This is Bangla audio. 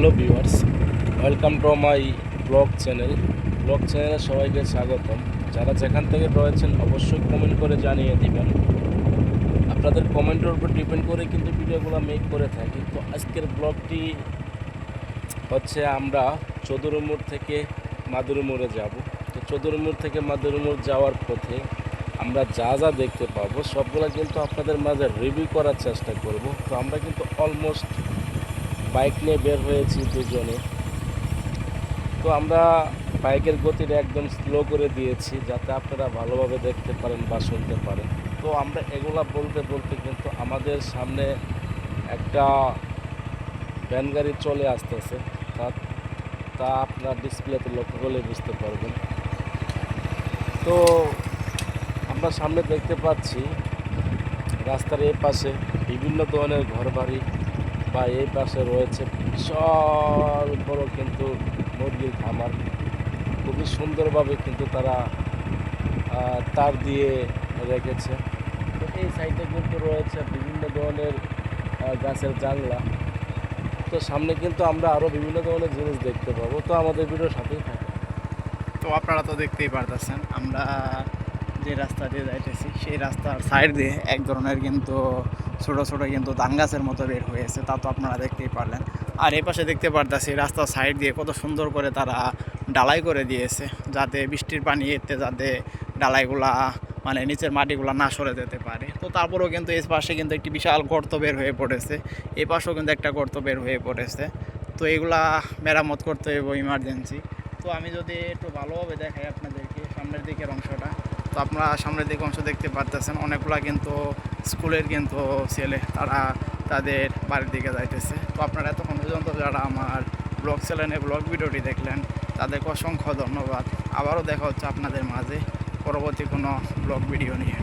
Hello viewers, welcome to my blog চ্যানেলে সবাইকে স্বাগতম। যারা যেখান থেকে রয়েছেন অবশ্যই কমেন্ট করে জানিয়ে দিবেন। আপনাদের কমেন্টের উপর ডিপেন্ড করে কিন্তু ভিডিওগুলো মেক করে থাকি। তো আজকের ব্লগটি হচ্ছে আমরা চৌধুরীমোড় থেকে মাদুরীমোড়ে যাব। তো চৌধুরীমোড় থেকে মাদুরীমোড় যাওয়ার পথে আমরা যা যা দেখতে পাবো সবগুলো কিন্তু আপনাদের মাঝে রিভিউ করার চেষ্টা করব। তো আমরা কিন্তু অলমোস্ট বাইক নিয়ে বের হয়েছি দুজনে। তো আমরা বাইকের গতিটা একদম স্লো করে দিয়েছি যাতে আপনারা ভালোভাবে দেখতে পারেন বা শুনতে পারেন। তো আমরা এগুলা বলতে বলতে কিন্তু আমাদের সামনে একটা ভ্যান গাড়ি চলে আসতেছে। তা তা আপনার ডিসপ্লেতে লক্ষ্য করলে বুঝতে পারবেন। তো আমরা সামনে দেখতে পাচ্ছি রাস্তার এই পাশে বিভিন্ন ধরনের ঘরবাড়ি বা এই পাশে রয়েছে বিশাল বড় কিন্তু মুরগির খামার। খুবই সুন্দরভাবে কিন্তু তারা তার দিয়ে রেখেছে। তো এই সাইডে কিন্তু রয়েছে বিভিন্ন ধরনের গাছের জানলা। তো সামনে কিন্তু আমরা আরও বিভিন্ন ধরনের জিনিস দেখতে পাবো। তো আমাদের ভিডিওর সাথেই থাকে। তো আপনারা তো দেখতেই পারতেছেন আমরা যে রাস্তা দিয়ে যাইতেছি সেই রাস্তার সাইড দিয়ে এক ধরনের কিন্তু ছোটো ছোটো কিন্তু ধান গাছের মতো বের হয়েছে, তা তো আপনারা দেখতেই পারলেন। আর এই পাশে দেখতে পারতেছি রাস্তার সাইড দিয়ে কত সুন্দর করে তারা ঢালাই করে দিয়েছে, যাতে বৃষ্টির পানি এতে যাতে ঢালাইগুলা মানে নিচের মাটিগুলো না সরে যেতে পারে। তো তারপরেও কিন্তু এই পাশে কিন্তু একটি বিশাল গর্ত বের হয়ে পড়েছে, এই পাশেও কিন্তু একটা গর্ত বের হয়ে পড়েছে। তো এগুলা মেরামত করতে হবে ইমার্জেন্সি। তো আমি যদি একটু ভালোভাবে দেখাই আপনাদেরকে সামনের দিকের অংশটা, তো আপনারা সামনের দিকে অংশ দেখতে পারতেছেন অনেকগুলা কিন্তু স্কুলের কিন্তু ছেলে তারা তাদের বাড়ির দিকে যাইতেছে। তো আপনারা এতক্ষণ পর্যন্ত যারা আমার ব্লগ চ্যানেলে ব্লগ ভিডিওটি দেখলেন তাদেরকে অসংখ্য ধন্যবাদ। আবারও দেখা হচ্ছে আপনাদের মাঝে পরবর্তী কোনো ব্লগ ভিডিও নিয়ে।